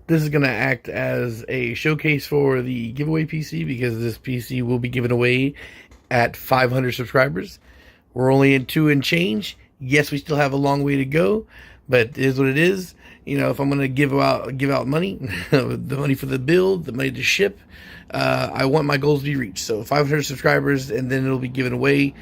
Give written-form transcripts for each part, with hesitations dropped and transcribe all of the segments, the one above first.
This is going to act as a showcase for the giveaway PC because this PC will be given away at 500 subscribers. We're only in 2 and change. Yes, we still have a long way to go, but it is what it is. You know, if I'm going to give out money, the money for the build, the money to ship, I want my goals to be reached. So 500 subscribers, and then it'll be given away.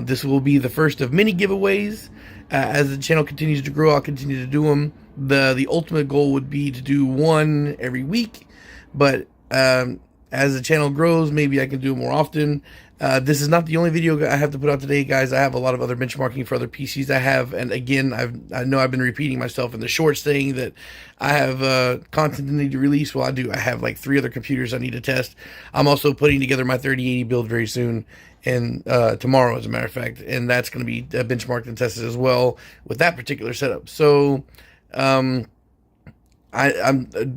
This will be the first of many giveaways. As the channel continues to grow, I'll continue to do them. The ultimate goal would be to do one every week, but as the channel grows, maybe I can do it more often. This is not the only video I have to put out today, guys. I have a lot of other benchmarking for other PCs I have, and again, I know I've been repeating myself in the shorts saying that I have content to need to release. Well, I do. I have like 3 other computers I need to test. I'm also putting together my 3080 build very soon, and tomorrow, as a matter of fact, and that's going to be benchmarked and tested as well with that particular setup. So, I'm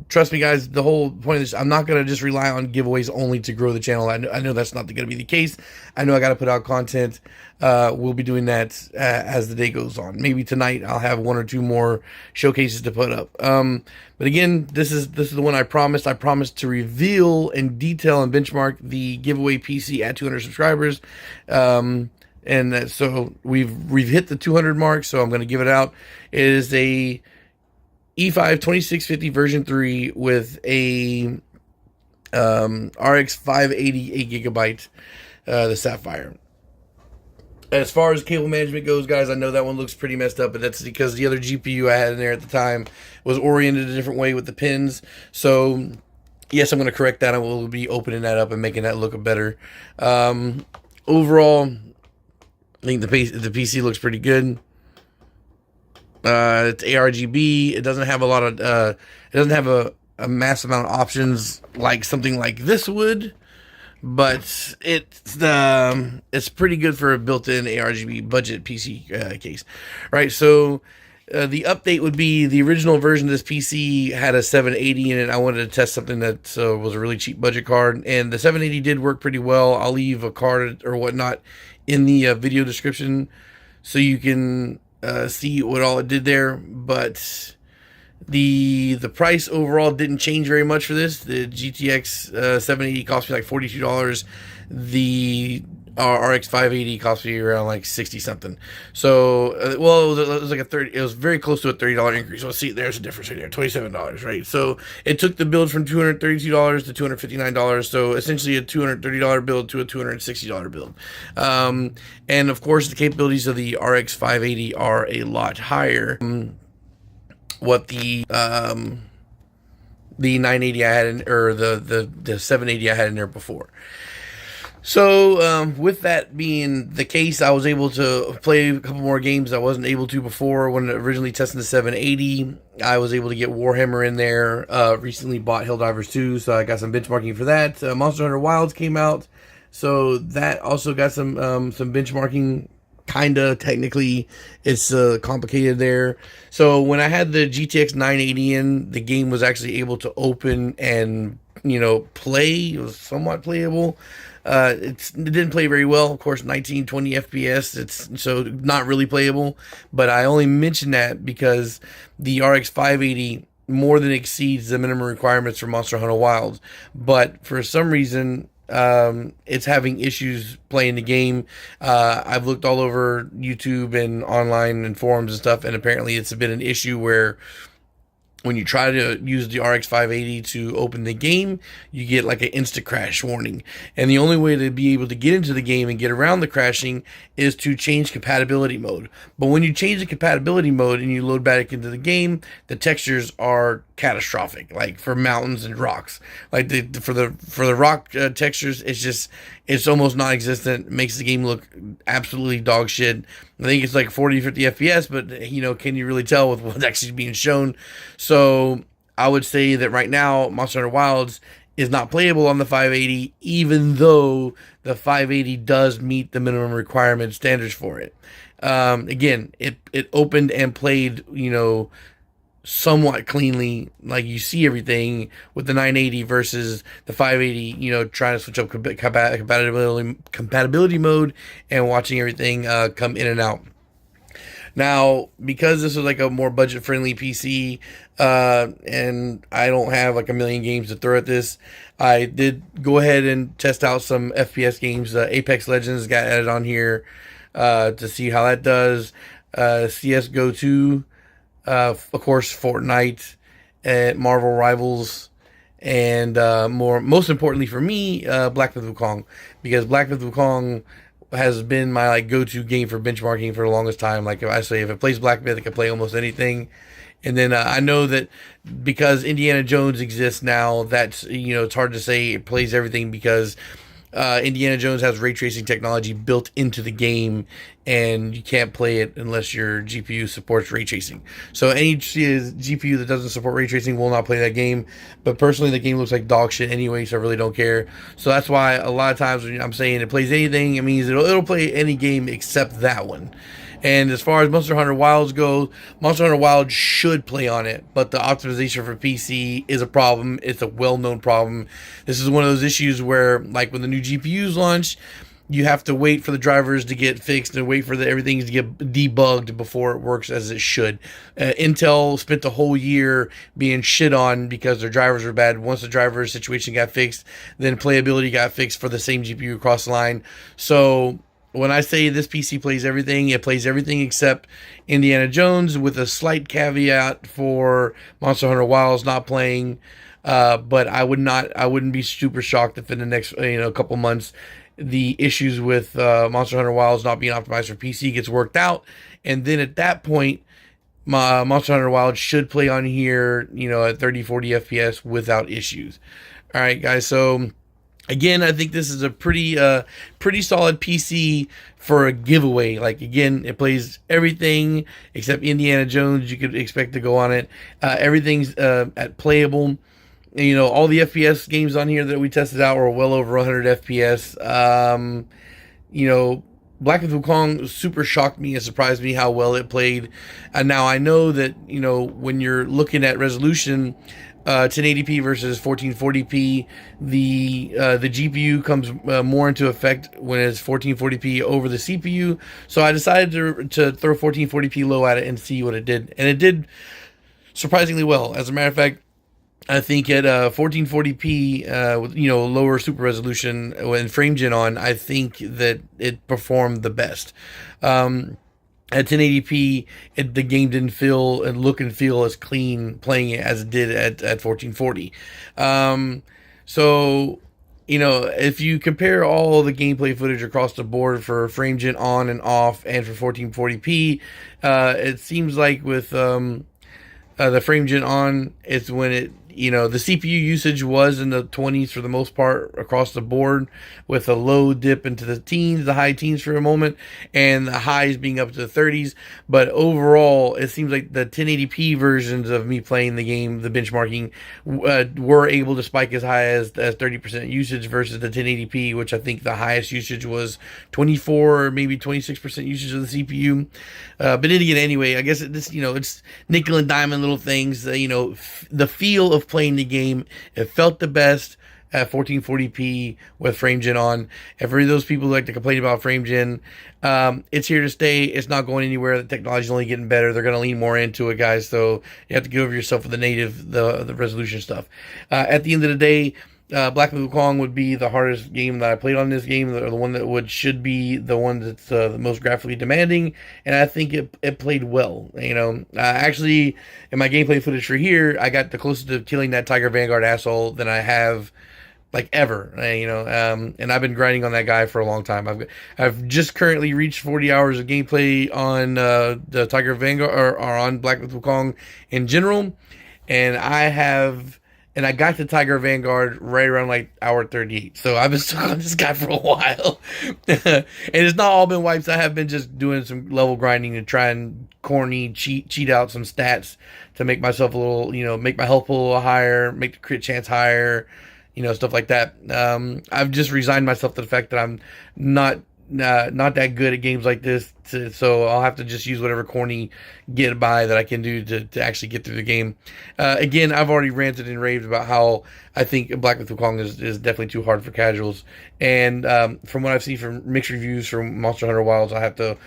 trust me, guys. The whole point of this, I'm not gonna just rely on giveaways only to grow the channel. I know that's not gonna be the case. I know I got to put out content. We'll be doing that as the day goes on. Maybe tonight I'll have 1 or 2 more showcases to put up. But again, this is the one I promised. I promised to reveal in detail and benchmark the giveaway PC at 200 subscribers. So we've hit the 200 mark. So I'm gonna give it out. It is a E5 2650 version 3 with a RX 580 8GB, the Sapphire. As far as cable management goes, guys, I know that one looks pretty messed up, but that's because the other GPU I had in there at the time was oriented a different way with the pins. So, yes, I'm going to correct that. I will be opening that up and making that look better. Overall, I think the PC looks pretty good. It's ARGB. It doesn't have a lot of it doesn't have a mass amount of options like something like this would, but it's pretty good for a built-in ARGB budget PC case, right? So the update would be the original version of this PC had a 780 in it. I wanted to test something that was a really cheap budget card, and the 780 did work pretty well. I'll leave a card or whatnot in the video description so you can see what all it did there. But the price overall didn't change very much for this. The GTX 780 cost me like $42. The RX 580 cost me around like 60 something. So well, it was like it was very close to a $30 increase. So see, there's a difference right there, $27, right? So it took the build from $232 to $259. So essentially a $230 build to a $260 build. And of course the capabilities of the RX 580 are a lot higher. What the 980 I had in, or the 780 I had in there before. So with that being the case, I was able to play a couple more games I wasn't able to before. When originally testing the 780, I was able to get Warhammer in there. Recently bought Helldivers 2, so I got some benchmarking for that. Monster Hunter Wilds came out, so that also got some benchmarking. Kinda technically, it's complicated there. So when I had the GTX 980 in, the game was actually able to open and play. It was somewhat playable. It didn't play very well, of course. 1920 FPS. It's so not really playable. But I only mention that because the RX 580 more than exceeds the minimum requirements for Monster Hunter Wilds. But for some reason, it's having issues playing the game. I've looked all over YouTube and online and forums and stuff, and apparently it's been an issue where when you try to use the RX 580 to open the game, you get like an instant crash warning. And the only way to be able to get into the game and get around the crashing is to change compatibility mode. But when you change the compatibility mode and you load back into the game, the textures are catastrophic, like for mountains and rocks. Like for the rock textures, it's almost non-existent. It makes the game look absolutely dog shit. I think it's like 40, 50 FPS, but can you really tell with what's actually being shown? So I would say that right now, Monster Hunter Wilds is not playable on the 580, even though the 580 does meet the minimum requirement standards for it. Again, it opened and played, somewhat cleanly, like you see everything with the 980 versus the 580, trying to switch up compatibility mode and watching everything come in and out. Now, because this was like a more budget friendly PC, and I don't have like a million games to throw at this, I did go ahead and test out some FPS games. Apex Legends got added on here to see how that does. CS:GO 2, of course, Fortnite, Marvel Rivals, and most importantly for me, Black Myth Wukong, because Black Myth Wukong has been my like go-to game for benchmarking for the longest time. Like I say, if it plays Black Myth, it can play almost anything. And then I know that because Indiana Jones exists now, that's, it's hard to say it plays everything, because Indiana Jones has ray tracing technology built into the game, and you can't play it unless your GPU supports ray tracing. So any GPU that doesn't support ray tracing will not play that game. But personally, the game looks like dog shit anyway, so I really don't care. So that's why a lot of times when I'm saying it plays anything, it means it'll play any game except that one. And as far as Monster Hunter Wilds goes, Monster Hunter Wilds should play on it, but the optimization for PC is a problem. It's a well-known problem. This is one of those issues where, like when the new GPUs launch, you have to wait for the drivers to get fixed and wait for everything to get debugged before it works as it should. Intel spent the whole year being shit on because their drivers were bad. Once the driver situation got fixed, then playability got fixed for the same GPU across the line. So when I say this PC plays everything, it plays everything except Indiana Jones, with a slight caveat for Monster Hunter Wilds not playing. But I wouldn't be super shocked if in the next couple months the issues with Monster Hunter Wilds not being optimized for PC gets worked out, and then at that point, my Monster Hunter Wilds should play on here, at 30, 40 FPS without issues. All right, guys. So again, I think this is a pretty solid PC for a giveaway. Like, again, it plays everything except Indiana Jones you could expect to go on it. Everything's at playable. All the FPS games on here that we tested out were well over 100 FPS. Black Myth Wukong super shocked me and surprised me how well it played. And now I know that, when you're looking at resolution, 1080p versus 1440p, the GPU comes more into effect when it's 1440p over the CPU. So I decided to throw 1440p low at it and see what it did. And it did surprisingly well. As a matter of fact, I think at 1440p, with lower super resolution when frame gen on, I think that it performed the best. At 1080p, the game didn't feel and look and feel as clean playing it as it did at 1440. So, if you compare all the gameplay footage across the board for frame gen on and off and for 1440p, it seems like with the frame gen on, it's when the CPU usage was in the 20s for the most part across the board, with a low dip into the high teens for a moment, and the highs being up to the 30s. But overall, it seems like the 1080p versions of me playing the game, the benchmarking, were able to spike as high as 30% usage versus the 1080p, which I think the highest usage was 24 or maybe 26% usage of the CPU. But then again, anyway, I guess it's nickel and diamond little things. The feel of playing the game, it felt the best at 1440p with frame gen on. And for those people who like to complain about frame gen, it's here to stay. It's not going anywhere. The technology's only getting better. They're going to lean more into it, guys. So you have to get over yourself with the resolution stuff. At the end of the day, Black Myth Wukong would be the hardest game that I played on this game, or the one that should be the one that's the most graphically demanding, and I think it played well. Actually, in my gameplay footage for here, I got the closest to killing that Tiger Vanguard asshole than I have like ever. And I've been grinding on that guy for a long time. I've just currently reached 40 hours of gameplay on the Tiger Vanguard or on Black Myth Wukong in general, and I got the Tiger Vanguard right around like hour 38. So I've been stuck on this guy for a while. And it's not all been wipes. I have been just doing some level grinding to try and cheat out some stats to make myself a little, make my health pool a little higher, make the crit chance higher, stuff like that. I've just resigned myself to the fact that I'm not that good at games like this, so I'll have to just use whatever corny get by that I can do to actually get through the game. Again, I've already ranted and raved about how I think Black Myth Wukong is definitely too hard for casuals, and from what I've seen from mixed reviews from Monster Hunter Wilds, I have to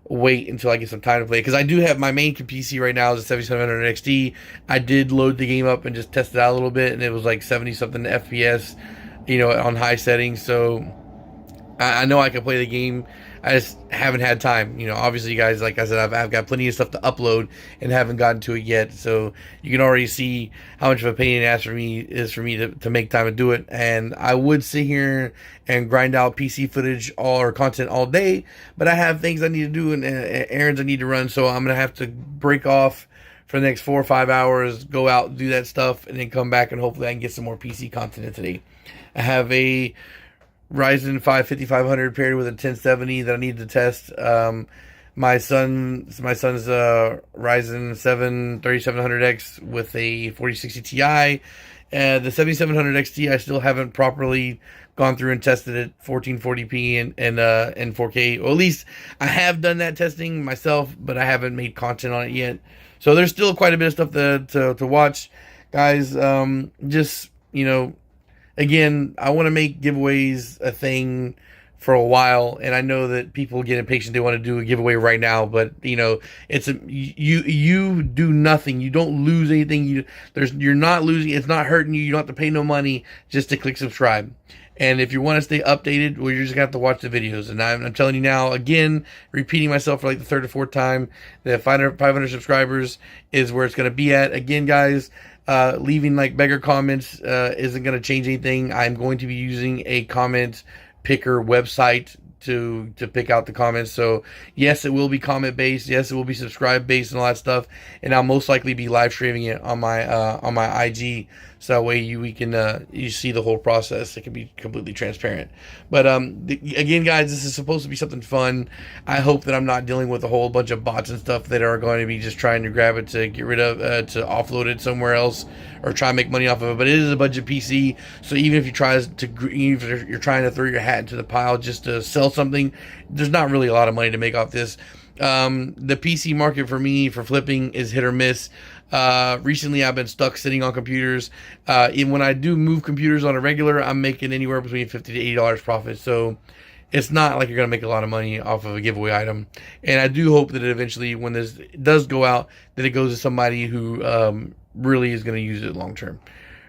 wait until I get some time to play, because I do have my main PC right now is a 7700 XT. I did load the game up and just test it out a little bit, and it was like 70 something FPS, on high settings. So I know I can play the game. I just haven't had time. Obviously, guys, like I said, I've got plenty of stuff to upload and haven't gotten to it yet. So you can already see how much of a pain in the ass for me to make time to do it. And I would sit here and grind out PC footage or content all day, but I have things I need to do and errands I need to run. So I'm gonna have to break off for the next 4 or 5 hours, go out, do that stuff, and then come back and hopefully I can get some more PC content in today. I have a Ryzen 5 5500 paired with a 1070 that I need to test. My son's Ryzen 7 3700X with a 4060 Ti. The 7700 XT I still haven't properly gone through and tested it 1440p and 4K. Or at least I have done that testing myself, but I haven't made content on it yet. So there's still quite a bit of stuff to watch, guys. Again, I want to make giveaways a thing for a while, and I know that people get impatient. They want to do a giveaway right now, but you do nothing. You don't lose anything. You're not losing. It's not hurting you. You don't have to pay no money just to click subscribe. And if you want to stay updated, well, you're just gonna have to watch the videos. And I'm telling you now, again, repeating myself for like the third or fourth time, that 500 subscribers is where it's gonna be at. Again, guys. Leaving like beggar comments isn't going to change anything. I'm going to be using a comment picker website to pick out the comments. So yes, it will be comment based. Yes, it will be subscribe based and all that stuff. And I'll most likely be live streaming it on my IG, so that way you see the whole process. It can be completely transparent. But again, guys, this is supposed to be something fun. I hope that I'm not dealing with a whole bunch of bots and stuff that are going to be just trying to grab it to get rid of, to offload it somewhere else or try and make money off of it. But it is a budget PC, so even if you're trying to throw your hat into the pile just to sell something, there's not really a lot of money to make off this. The PC market for me for flipping is hit or miss. Recently I've been stuck sitting on computers. Even when I do move computers on a regular, I'm making anywhere between $50 to $80 profit. So it's not like you're going to make a lot of money off of a giveaway item. And I do hope that eventually, when this does go out, that it goes to somebody who really is going to use it long term.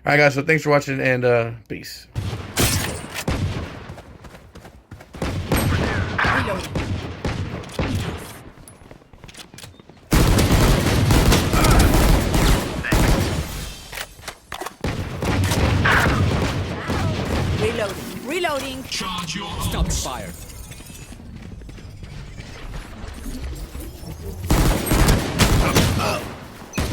All right, guys, so thanks for watching, and peace. Reloading. Charge your Stop fire.